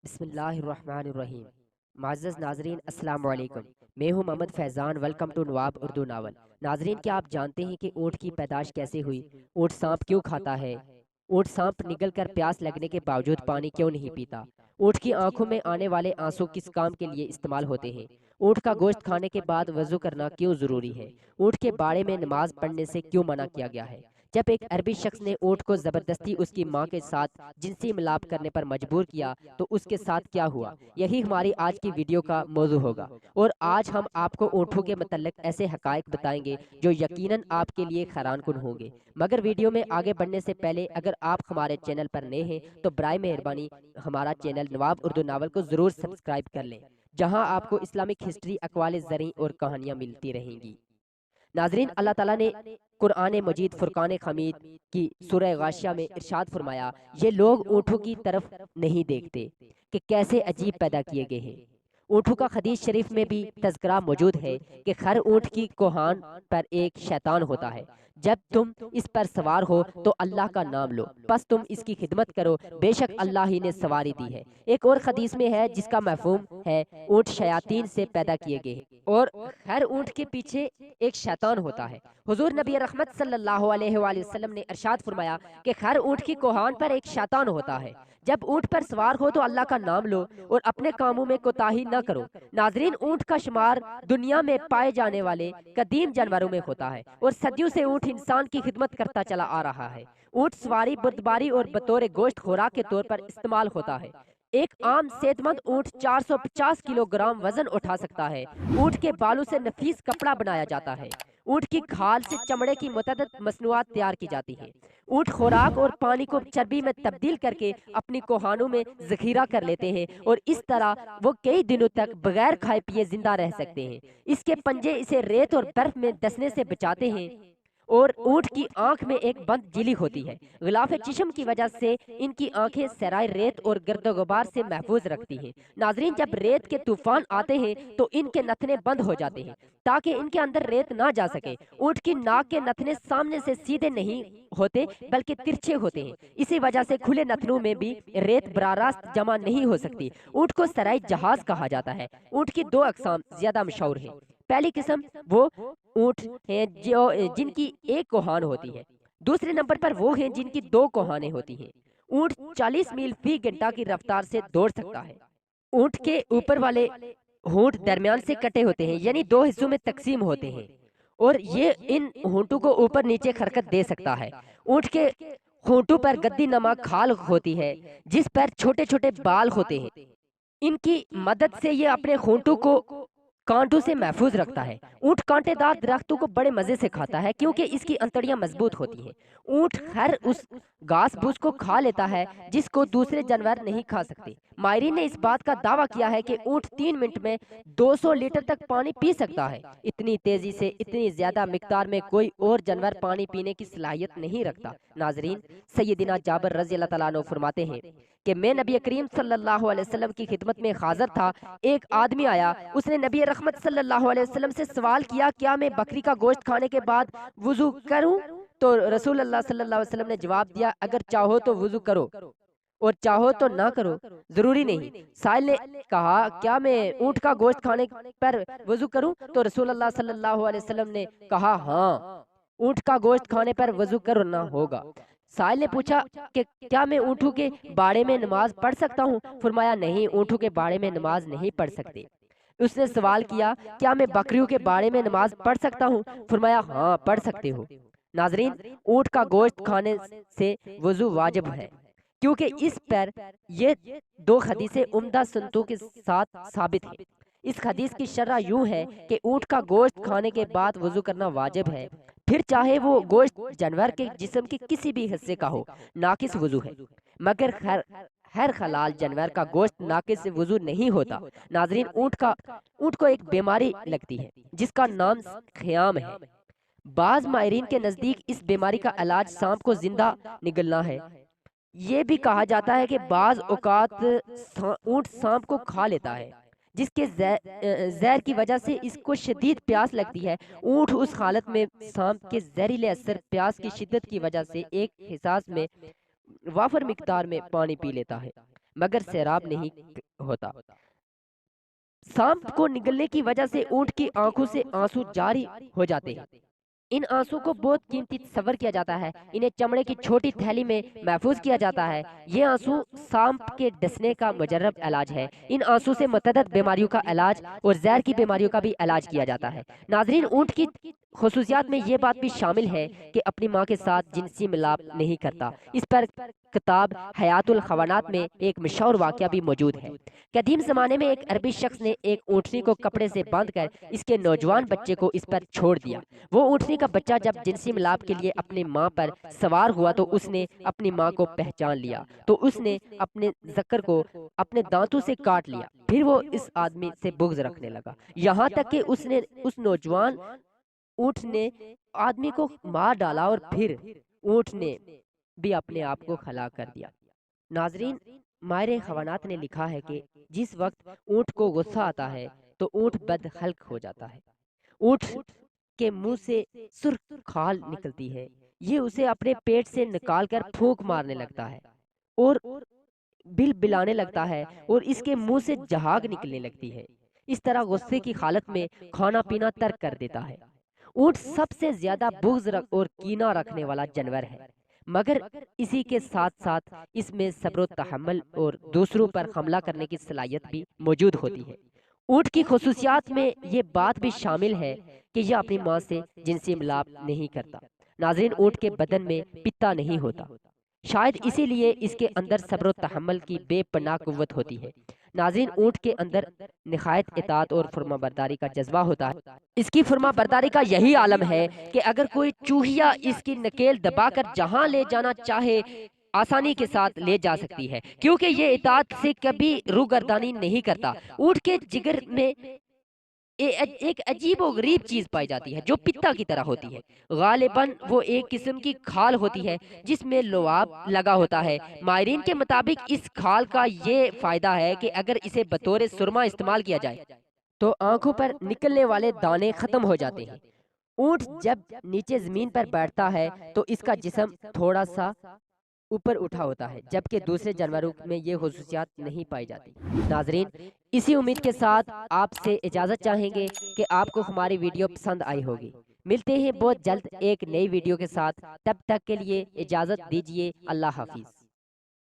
بسم اللہ الرحمن الرحیم۔ معزز ناظرین السلام علیکم۔ میں ہوں Muhammad Faizan, welcome to Nawab Urdu novel. ناظرین، کیا آپ جانتے ہیں کہ اونٹ کی پیدائش کیسے ہوئی؟ اونٹ سانپ کیوں کھاتا ہے؟ اونٹ سانپ نگل کر پیاس لگنے کے باوجود پانی کیوں نہیں پیتا؟ اونٹ کی آنکھوں میں آنے والے آنسو کس کام کے لیے استعمال ہوتے ہیں؟ اونٹ کا گوشت کھانے کے بعد وضو کرنا کیوں ضروری ہے؟ اونٹ کے باڑے میں نماز پڑھنے سے کیوں منع کیا گیا ہے؟ جب ایک عربی شخص نے اونٹ کو زبردستی اس کی ماں کے ساتھ جنسی ملاپ کرنے پر مجبور کیا تو اس کے ساتھ کیا ہوا؟ یہی ہماری آج کی ویڈیو کا موضوع ہوگا، اور آج ہم آپ کو اونٹوں کے متعلق ایسے حقائق بتائیں گے جو یقیناً آپ کے لیے حیران کن ہوں گے۔ مگر ویڈیو میں آگے بڑھنے سے پہلے اگر آپ ہمارے چینل پر نئے ہیں تو برائے مہربانی ہمارا چینل نواب اردو ناول کو ضرور سبسکرائب کر لیں، جہاں آپ کو اسلامک ہسٹری، اقوال زرعی اور کہانیاں ملتی رہیں گی۔ ناظرین، اللہ تعالیٰ نے قرآن مجید فرقان حمید کی سورہ غاشیہ میں ارشاد فرمایا، یہ لوگ اونٹوں کی طرف نہیں دیکھتے کہ کیسے عجیب پیدا کیے گئے ہیں۔ اونٹوں کا حدیث شریف میں بھی تذکرہ موجود ہے کہ ہر اونٹ کی کوہان پر ایک شیطان ہوتا ہے، جب تم اس پر سوار ہو تو اللہ کا نام لو، پس تم اس کی خدمت کرو، بے شک اللہ ہی نے سواری دی ہے۔ ایک اور حدیث میں ہے جس کا مفہوم ہے اونٹ شیاطین سے پیدا کیے گئے ہیں، اور ہر اونٹ کے پیچھے ایک شیطان ہوتا ہے۔ حضور نبی رحمت صلی اللہ علیہ وآلہ وسلم نے ارشاد فرمایا کہ ہر اونٹ کی کوہان پر ایک شیطان ہوتا ہے، جب اونٹ پر سوار ہو تو اللہ کا نام لو اور اپنے کاموں میں کوتاہی نہ کرو۔ ناظرین، اونٹ کا شمار دنیا میں پائے جانے والے قدیم جانوروں میں ہوتا ہے، اور صدیوں سے اونٹ انسان کی خدمت کرتا چلا آ رہا ہے۔ اونٹ سواری، بردباری اور بطور گوشت خوراک کے طور پر استعمال ہوتا ہے۔ ایک عام صحت مند اونٹ 450 کلو گرام وزن اٹھا سکتا ہے۔ اونٹ کے بالوں سے نفیس کپڑا بنایا جاتا ہے۔ اونٹ کی کھال سے چمڑے کی متعدد مصنوعات تیار کی جاتی ہیں۔ اونٹ خوراک اور پانی کو چربی میں تبدیل کر کے اپنی کوہانوں میں ذخیرہ کر لیتے ہیں، اور اس طرح وہ کئی دنوں تک بغیر کھائے پیے زندہ رہ سکتے ہیں۔ اس کے پنجے اسے ریت اور برف میں دسنے سے بچاتے ہیں، اور اونٹ کی آنکھ میں ایک بند جھلی ہوتی ہے۔ غلاف چشم کی وجہ سے ان کی آنکھیں سرائے ریت اور گرد و غبار سے محفوظ رکھتی ہیں۔ ناظرین، جب ریت کے طوفان آتے ہیں تو ان کے نتنے بند ہو جاتے ہیں تاکہ ان کے اندر ریت نہ جا سکے۔ اونٹ کی ناک کے نتنے سامنے سے سیدھے نہیں ہوتے بلکہ ترچھے ہوتے ہیں، اسی وجہ سے کھلے نتنوں میں بھی ریت براہ راست جمع نہیں ہو سکتی۔ اونٹ کو سرائے جہاز کہا جاتا ہے۔ اونٹ کی دو اقسام زیادہ مشہور ہیں۔ پہلی قسم وہ اونٹ ہیں جن کی ایک کوہان ہوتی ہے۔ دوسرے نمبر پر وہ ہیں جن کی دو کوہانیں ہوتی ہیں۔ اونٹ 40 میل فی گھنٹہ کی رفتار سے دوڑ سکتا ہے۔ اونٹ کے اوپر والے ہونٹ درمیان سے کٹے ہوتے ہیں، یعنی دو حصوں میں تقسیم ہوتے ہیں، اور یہ ان ہونٹوں کو اوپر نیچے حرکت دے سکتا ہے۔ اونٹ کے ہونٹوں پر گدی نما کھال ہوتی ہے جس پر چھوٹے چھوٹے بال ہوتے ہیں۔ ان کی مدد سے یہ اپنے ہونٹوں کو کانٹوں سے محفوظ رکھتا ہے۔ اونٹ کانٹے دار درختوں کو بڑے مزے سے کھاتا ہے کیونکہ اس کی انتڑیاں مضبوط ہوتی ہیں۔ اونٹ ہر اس گھاس پھوس کو کھا لیتا ہے جس کو دوسرے جانور نہیں کھا سکتے۔ ماہرین نے اس بات کا دعویٰ کیا ہے کہ اونٹ 3 منٹ میں 200 لیٹر تک پانی پی سکتا ہے۔ اتنی تیزی سے اتنی زیادہ مقدار میں کوئی اور جانور پانی پینے کی صلاحیت نہیں رکھتا۔ ناظرین، سیدنا جابر رضی اللہ تعالیٰ عنہ فرماتے ہیں کہ میں نبی کریم صلی اللہ علیہ وسلم کی خدمت میں حاضر تھا۔ ایک آدمی آیا، اس نے نبی رحمت صلی اللہ علیہ وسلم سے سوال کیا، کیا میں بکری کا گوشت کھانے کے بعد وضو کروں؟ تو رسول اللہ صلی اللہ علیہ وسلم نے جواب دیا، اگر چاہو تو وضو کرو اور چاہو تو نہ کرو، ضروری نہیں۔ سائل نے کہا، کیا میں اونٹ کا گوشت کھانے پر وضو کروں؟ تو رسول اللہ صلی اللہ علیہ وسلم نے کہا، ہاں، اونٹ کا گوشت کھانے پر وضو کرنا ہوگا۔ سائل نے پوچھا کہ کیا میں اونٹوں کے باڑے میں نماز پڑھ سکتا ہوں؟ فرمایا، نہیں، اونٹوں کے باڑے میں نماز نہیں پڑھ سکتے۔ اس نے سوال کیا، کیا میں بکریوں کے باڑے میں نماز پڑھ سکتا ہوں؟ فرمایا، ہاں، پڑھ سکتے ہو۔ ناظرین، اونٹ کا گوشت کھانے سے وضو واجب ہے کیونکہ اس پر یہ دو حدیثیں عمدہ سنتوں کے ساتھ ثابت ہیں۔ اس حدیث کی شرح یوں ہے کہ اونٹ کا گوشت کھانے کے بعد وضو کرنا واجب ہے، پھر چاہے وہ گوشت جانور کے جسم کے کسی بھی حصے کا ہو، ناقص وضو ہے، مگر ہر حلال جانور کا گوشت ناقص وضو نہیں ہوتا۔ ناظرین، اونٹ کو ایک بیماری لگتی ہے جس کا نام خیام ہے۔ بعض ماہرین کے نزدیک اس بیماری کا علاج سانپ کو زندہ نگلنا ہے۔ یہ بھی کہا جاتا ہے کہ بعض اوقات اونٹ سانپ کو کھا لیتا ہے جس کے زہر کی وجہ سے اس کو شدید پیاس لگتی ہے۔ اونٹ اس حالت میں سانپ کے زہریلے اثر، پیاس کی شدت کی وجہ سے ایک حساس میں وافر مقدار میں پانی پی لیتا ہے۔ مگر سیراب نہیں ہوتا۔ سانپ کو نگلنے کی وجہ سے اونٹ کی آنکھوں سے آنسو جاری ہو جاتے ہیں۔ ان آنسو کو بہت قیمتی تصور کیا جاتا ہے، انہیں چمڑے کی چھوٹی تھیلی میں محفوظ کیا جاتا ہے۔ یہ آنسو سانپ کے ڈسنے کا مجرب علاج ہے۔ ان آنسو سے متعدد بیماریوں کا علاج اور زہر کی بیماریوں کا بھی علاج کیا جاتا ہے۔ ناظرین، اونٹ کی خصوصیات میں یہ بات بھی شامل ہے کہ اپنی ماں کے ساتھ جنسی ملاپ نہیں کرتا۔ اس پر کتاب حیات الحیوانات میں ایک مشہور واقعہ بھی موجود ہے۔ قدیم زمانے میں ایک عربی شخص نے ایک اونٹنی کو کپڑے سے باندھ کر اس کے نوجوان بچے کو اس پر چھوڑ دیا۔ وہ اونٹنی کا بچہ جب جنسی ملاپ کے لیے اپنی ماں پر سوار ہوا تو اس نے اپنی ماں کو پہچان لیا، تو اس نے اپنے ذکر کو اپنے دانتوں سے کاٹ لیا۔ پھر وہ اس آدمی سے بغض رکھنے لگا، یہاں تک کہ اس نوجوان اونٹ نے آدمی کو مار ڈالا اور پھر اونٹ نے بھی اپنے آپ کو ہلاک کر دیا۔ ناظرین، ماہر حیوانات نے لکھا ہے کہ جس وقت اونٹ کو غصہ آتا ہے تو اونٹ بد خلق ہو جاتا ہے۔ اونٹ کے منہ سے سرخ کھال نکلتی ہے، یہ اسے اپنے پیٹ سے نکال کر پھونک مارنے لگتا ہے اور بل بلانے لگتا ہے اور اس کے منہ سے جہاگ نکلنے لگتی ہے۔ اس طرح غصے کی حالت میں کھانا پینا ترک کر دیتا ہے۔ اونٹ سب سے زیادہ بغض اور کینہ رکھنے والا جانور ہے، مگر اسی کے ساتھ ساتھ اس میں صبر و تحمل اور دوسروں پر حملہ کرنے کی صلاحیت بھی موجود ہوتی ہے۔ اونٹ کی خصوصیات میں یہ بات بھی شامل ہے کہ یہ اپنی ماں سے جنسی ملاپ نہیں کرتا۔ ناظرین، اونٹ کے بدن میں پتا نہیں ہوتا، شاید اسی لیے اس کے اندر صبر و تحمل کی بے پناہ قوت ہوتی ہے۔ ناظرین، اونٹ کے اندر نہایت اطاعت اور فرما برداری کا جذبہ ہوتا ہے۔ اس کی فرما برداری کا یہی عالم ہے کہ اگر کوئی چوہیا اس کی نکیل دبا کر جہاں لے جانا چاہے آسانی کے ساتھ لے جا سکتی ہے، کیونکہ یہ اطاعت سے کبھی روگردانی نہیں کرتا۔ اونٹ کے جگر میں ایک عجیب و غریب چیز پائی جاتی ہے جو پتا کی طرح ہوتی ہے۔ غالباً وہ ایک قسم کی کھال ہوتی ہے جس میں لعاب لگا ہوتا ہے۔ ماہرین کے مطابق اس کھال کا یہ فائدہ ہے کہ اگر اسے بطور سرما استعمال کیا جائے تو آنکھوں پر نکلنے والے دانے ختم ہو جاتے ہیں۔ اونٹ جب نیچے زمین پر بیٹھتا ہے تو اس کا جسم تھوڑا سا اوپر اٹھا ہوتا ہے، جبکہ دوسرے جانوروں میں یہ خصوصیات نہیں پائی جاتی۔ ناظرین، اسی امید کے ساتھ آپ سے اجازت چاہیں گے کہ آپ کو ہماری ویڈیو پسند آئی ہوگی۔ ملتے ہیں بہت جلد ایک نئی ویڈیو کے ساتھ، تب تک کے لیے اجازت دیجیے۔ اللہ حافظ۔